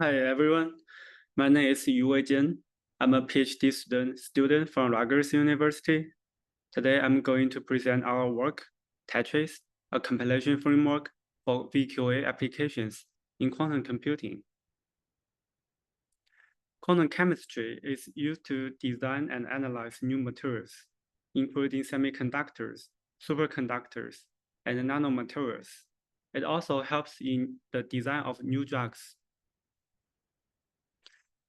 Hi everyone, my name is Yu Jian. I'm a PhD student from Rutgers University. Today I'm going to present our work, Tetris, a compilation framework for VQA applications in quantum computing. Quantum chemistry is used to design and analyze new materials, including semiconductors, superconductors, and nanomaterials. It also helps in the design of new drugs.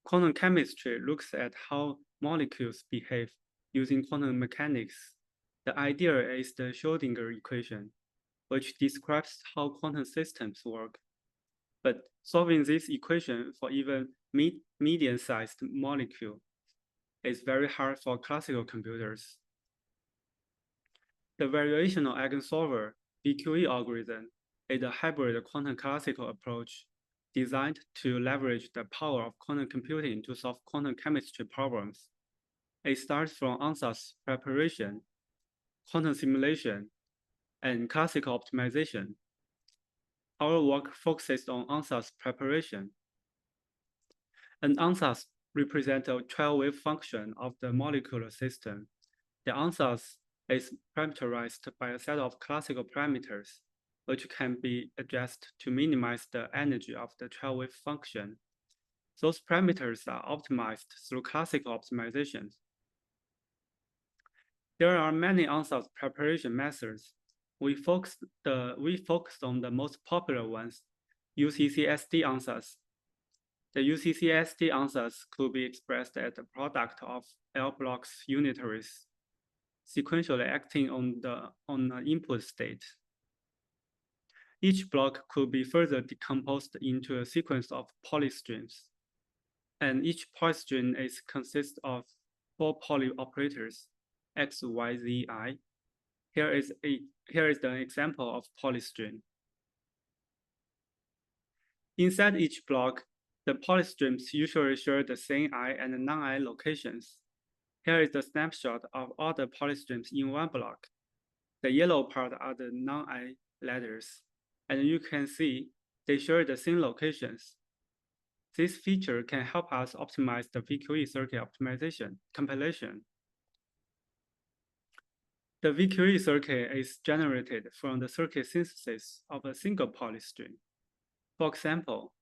Quantum chemistry looks at how molecules behave using quantum mechanics. The idea is the Schrödinger equation, which describes how quantum systems work. But solving this equation for even medium-sized molecule is very hard for classical computers. The variational eigensolver VQA algorithm is a hybrid quantum classical approach designed to leverage the power of quantum computing to solve quantum chemistry problems. It starts from ansatz preparation, quantum simulation, and classical optimization. Our work focuses on ansatz preparation. An ansatz represents a 12-wave function of the molecular system. The ansatz is parameterized by a set of classical parameters, which can be adjusted to minimize the energy of the 12-wave function. Those parameters are optimized through classical optimizations. There are many ansatz preparation methods. We focused on the most popular ones, UCC-SD ansatz. The UCC-SD ansatz could be expressed as the product of L blocks unitaries, sequentially acting on the input state. Each block could be further decomposed into a sequence of polystrings, and each polystring consists of 4 poly operators, X, Y, Z, I. Here is an example of polystring. Inside each block, the polystrings usually share the same I and non-I locations. Here is a snapshot of all the polystrings in one block. The yellow part are the non-I letters, and you can see they share the same locations. This feature can help us optimize the VQA circuit optimization compilation. The VQA circuit is generated from the circuit synthesis of a single polystring. For example,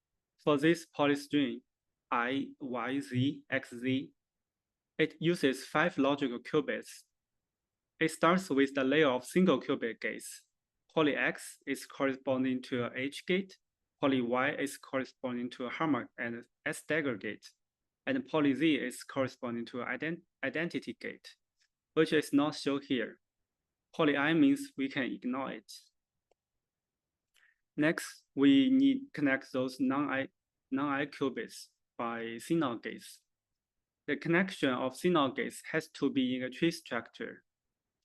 for this polystring I, Y, Z, X, Z, it uses 5 logical qubits. It starts with the layer of single qubit gates. Poly X is corresponding to a H gate, poly Y is corresponding to a Harman and S dagger gate, and poly Z is corresponding to an identity gate, which is not shown here. Poly I means we can ignore it. Next, we need to connect those non-I qubits by CNOT gates. The connection of CNOT gates has to be in a tree structure.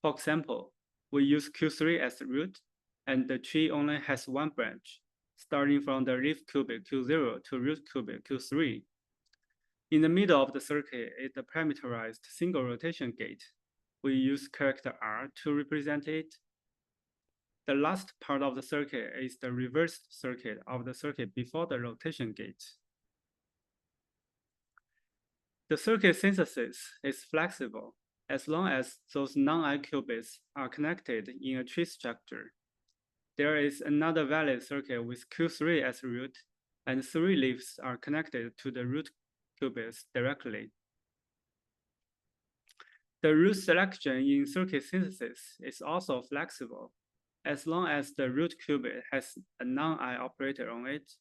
For example, we use Q3 as the root, and the tree only has one branch, starting from the leaf qubit Q0 to root qubit Q3. In the middle of the circuit is the parameterized single rotation gate. We use character R to represent it. The last part of the circuit is the reversed circuit of the circuit before the rotation gate. The circuit synthesis is flexible as long as those non-I qubits are connected in a tree structure. There is another valid circuit with Q3 as root, and 3 leaves are connected to the root qubits directly. The root selection in circuit synthesis is also flexible, as long as the root qubit has a non-I operator on it.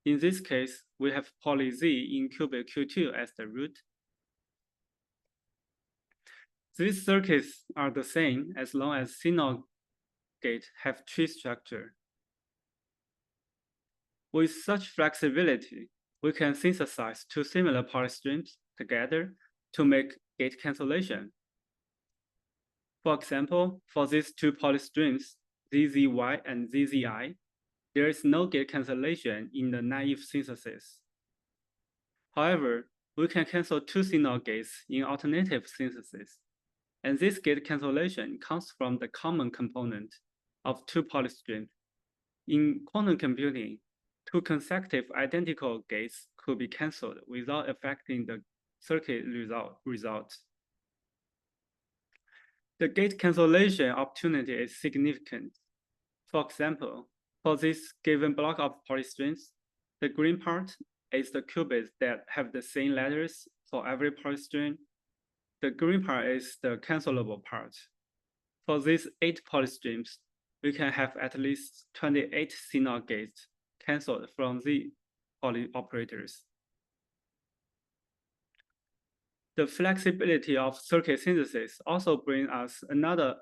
In this case, we have poly Z in qubit Q2 as the root. These circuits are the same as long as CNOT gate have tree structure. With such flexibility, we can synthesize 2 similar polystrings together to make gate cancellation. For example, for these 2 polystrings, ZZY and ZZI, there is no gate cancellation in the naive synthesis. However, we can cancel 2 CNOT gates in alternative synthesis, and this gate cancellation comes from the common component of 2 polystrings. In quantum computing, two consecutive identical gates could be cancelled without affecting the circuit result. The gate cancellation opportunity is significant. For example, for this given block of polystrings, the green part is the qubits that have the same letters for every polystring. The green part is the cancelable part. For these 8 polystrings, we can have at least 28 CNOT gates cancelled from the poly operators. The flexibility of circuit synthesis also brings us another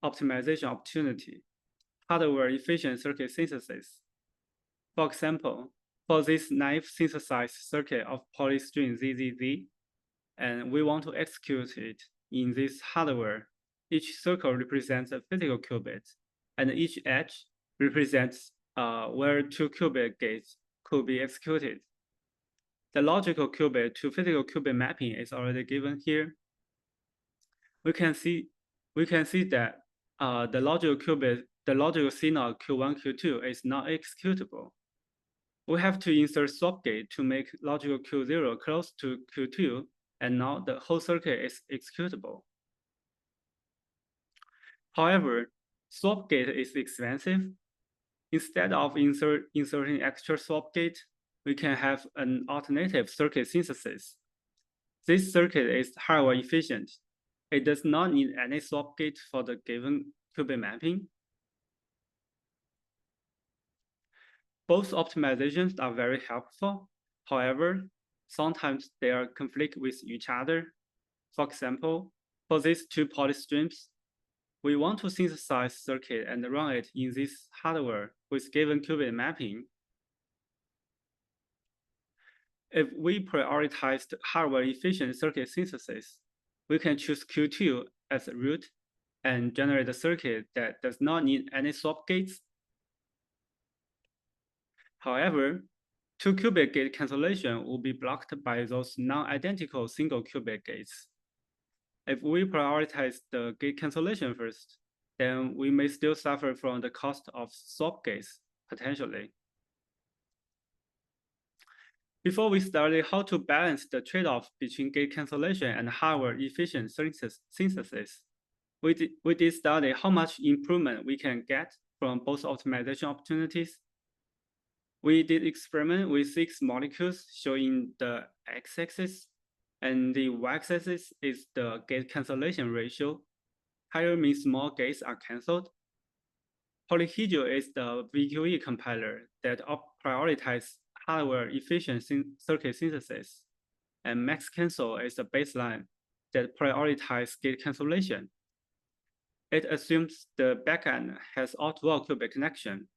optimization opportunity: hardware-efficient circuit synthesis. For example, for this naive synthesized circuit of polystring ZZZ, and we want to execute it in this hardware, each circle represents a physical qubit, and each edge represents where 2 qubit gates could be executed. The logical qubit to physical qubit mapping is already given here. We can see that the logical qubit, the logical signal Q1, Q2 is not executable. We have to insert swap gate to make logical Q0 close to Q2, and now the whole circuit is executable. However, swap gate is expensive. Instead of inserting extra swap gate, we can have an alternative circuit synthesis. This circuit is hardware efficient. It does not need any swap gate for the given qubit mapping. Both optimizations are very helpful. However, sometimes they are conflict with each other. For example, for these 2 polystreams, we want to synthesize circuit and run it in this hardware with given qubit mapping. If we prioritized hardware-efficient circuit synthesis, we can choose Q2 as a root and generate a circuit that does not need any swap gates. However, 2 qubit gate cancellation will be blocked by those non-identical single qubit gates. If we prioritize the gate cancellation first, then we may still suffer from the cost of swap gates, potentially. Before we study how to balance the trade-off between gate cancellation and hardware-efficient synthesis, we did study how much improvement we can get from both optimization opportunities. We did experiment with 6 molecules showing the x-axis, and the y-axis is the gate cancellation ratio. Higher means more gates are cancelled. Polyhedral is the VQA compiler that prioritizes hardware-efficient circuit synthesis, and max cancel is the baseline that prioritizes gate cancellation. It assumes the backend has all-to-all qubit connection.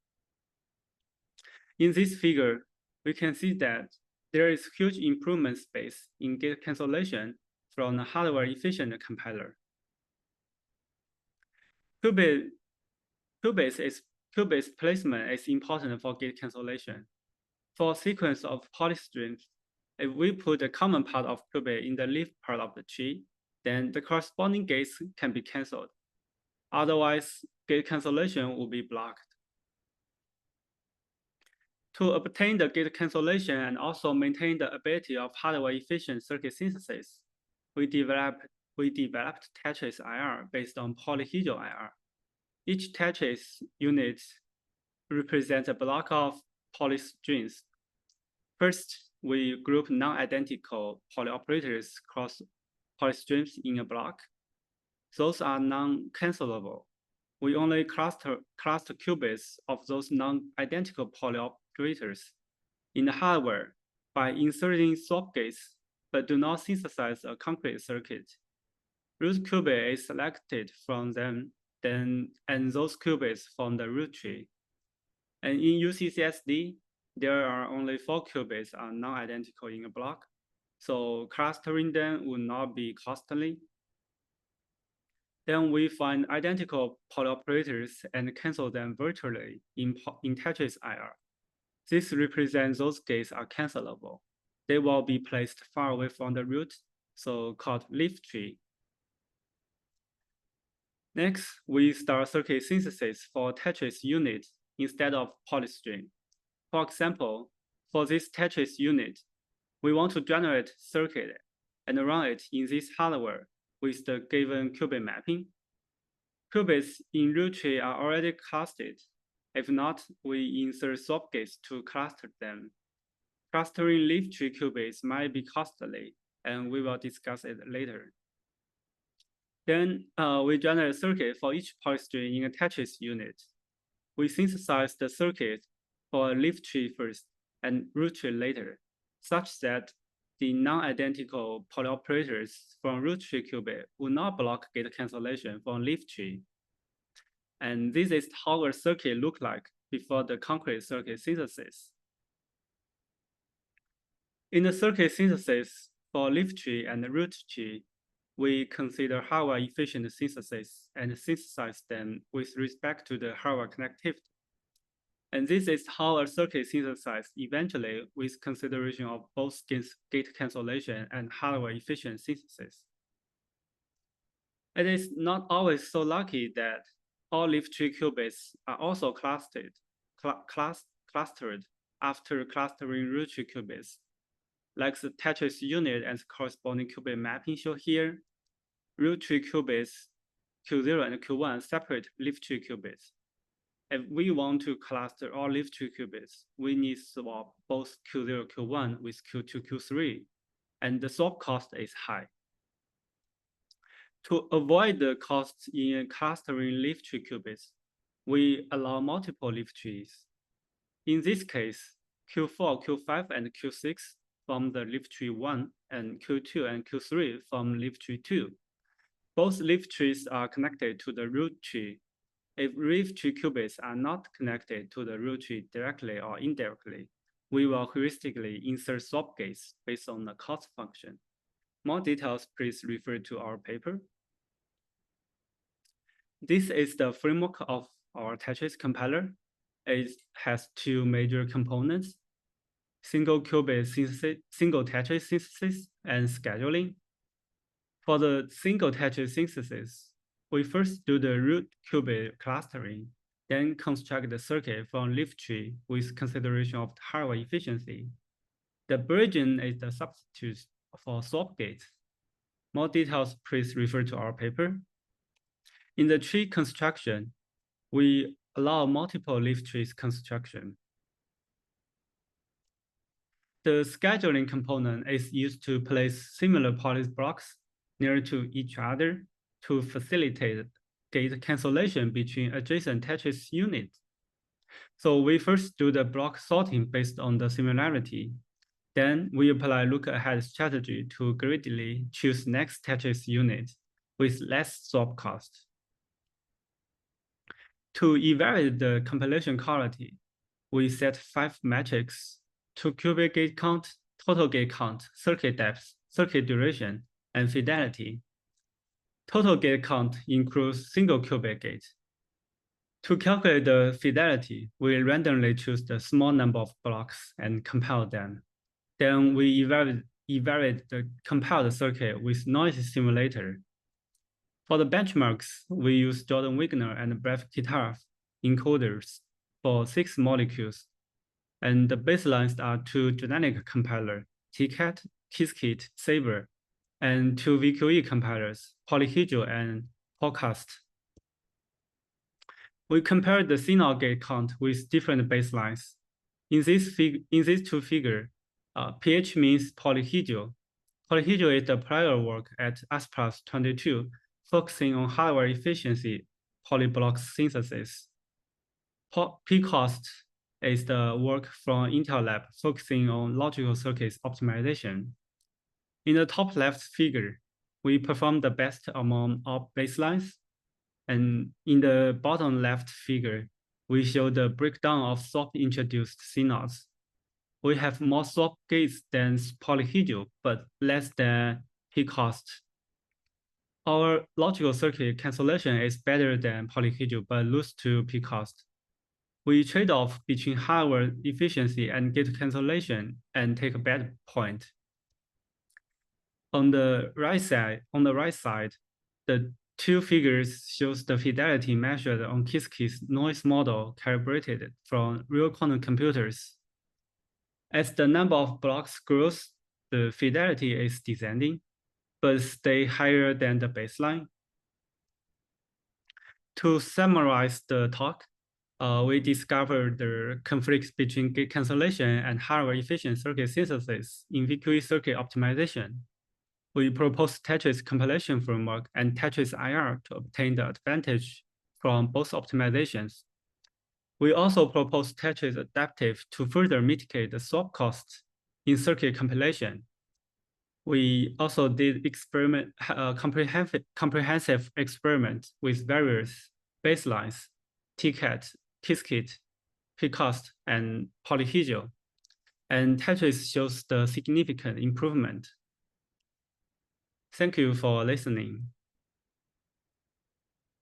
In this figure, we can see that there is huge improvement space in gate cancellation from a hardware-efficient compiler. Qubits placement is important for gate cancellation. For a sequence of polystrings, if we put a common part of qubit in the leaf part of the tree, then the corresponding gates can be cancelled. Otherwise, gate cancellation will be blocked. To obtain the gate cancellation and also maintain the ability of hardware-efficient circuit synthesis, we developed Tetris IR based on polyhedral IR. Each Tetris unit represents a block of polystrings. First, we group non-identical polyoperators across polystrings in a block. Those are non-cancelable. We only cluster qubits of those non-identical polyoperators in the hardware by inserting swap gates, but do not synthesize a concrete circuit. Root qubit is selected from them, and those qubits form the root tree. And in UCCSD, there are only 4 qubits are non-identical in a block, so clustering them would not be costly. Then we find identical polyoperators and cancel them virtually in Tetris IR. This represents those gates are cancelable. They will be placed far away from the root, so called leaf tree. Next, we start circuit synthesis for Tetris unit instead of polystring. For example, for this Tetris unit, we want to generate circuit and run it in this hardware with the given qubit mapping. Qubits in root tree are already clustered. If not, we insert swap gates to cluster them. Clustering leaf tree qubits might be costly, and we will discuss it later. Then we generate a circuit for each polystring in a Tetris unit. We synthesize the circuit for a leaf tree first and root tree later, such that the non-identical polyoperators from root tree qubit will not block gate cancellation from leaf tree. And this is how a circuit looks like before the concrete circuit synthesis. In the circuit synthesis for leaf tree and root tree, we consider hardware efficient synthesis and synthesize them with respect to the hardware connectivity. And this is how a circuit synthesized eventually with consideration of both gate cancellation and hardware efficient synthesis. It is not always so lucky that all leaf tree qubits are also clustered after clustering root tree qubits. Like the Tetris unit and corresponding qubit mapping shown here, root tree qubits Q0 and Q1 separate leaf tree qubits. If we want to cluster all leaf tree qubits, we need to swap both Q0, Q1 with Q2, Q3, and the swap cost is high. To avoid the costs in clustering leaf tree qubits, we allow multiple leaf trees. In this case, Q4, Q5, and Q6 from the leaf tree 1, and Q2 and Q3 from leaf tree 2. Both leaf trees are connected to the root tree. If leaf tree qubits are not connected to the root tree directly or indirectly, we will heuristically insert swap gates based on the cost function. More details, please refer to our paper. This is the framework of our Tetris compiler. It has two major components: single qubit synthesis, single Tetris synthesis, and scheduling. For the single Tetris synthesis, we first do the root qubit clustering, then construct the circuit from leaf tree with consideration of hardware efficiency. The bridging is the substitute for swap gates. More details, please refer to our paper. In the tree construction, we allow multiple leaf trees construction. The scheduling component is used to place similar policy blocks near to each other to facilitate gate cancellation between adjacent Tetris units. So we first do the block sorting based on the similarity. Then we apply look-ahead strategy to greedily choose next Tetris unit with less swap cost. To evaluate the compilation quality, we set 5 metrics: qubit gate count, total gate count, circuit depth, circuit duration, and fidelity. Total gate count includes single qubit gate. To calculate the fidelity, we randomly choose the small number of blocks and compile them. Then we evaluate the compiled circuit with noise simulator. For the benchmarks, we use Jordan Wigner and Brett Guitar encoders for 6 molecules. And the baselines are 2 genetic compilers, TCAT, Qiskit, Saber, and 2 VQA compilers, Polyhedral and Forecast. We compared the CNOT gate count with different baselines. In these two figures, pH means polyhedral. Polyhedral is the prior work at ASPLUS-22, focusing on hardware efficiency, polyblock synthesis. PCost is the work from Intel Lab, focusing on logical circuits optimization. In the top left figure, we perform the best among all baselines. And in the bottom left figure, we show the breakdown of swap-introduced CNOTs. We have more swap gates than polyhedral, but less than PCost. Our logical circuit cancellation is better than polyhedral, but lose to PCost. We trade off between hardware efficiency and gate cancellation and take a bad point. On the right side, the 2 figures shows the fidelity measured on Qiskit's noise model calibrated from real quantum computers. As the number of blocks grows, the fidelity is descending, but stay higher than the baseline. To summarize the talk, we discovered the conflicts between gate cancellation and hardware-efficient circuit synthesis in VQA circuit optimization. We proposed Tetris compilation framework and Tetris IR to obtain the advantage from both optimizations. We also proposed Tetris adaptive to further mitigate the swap costs in circuit compilation. We also did comprehensive experiment with various baselines, TCAT, Qiskit, Pcost, and polyhedral. And Tetris shows the significant improvement. Thank you for listening.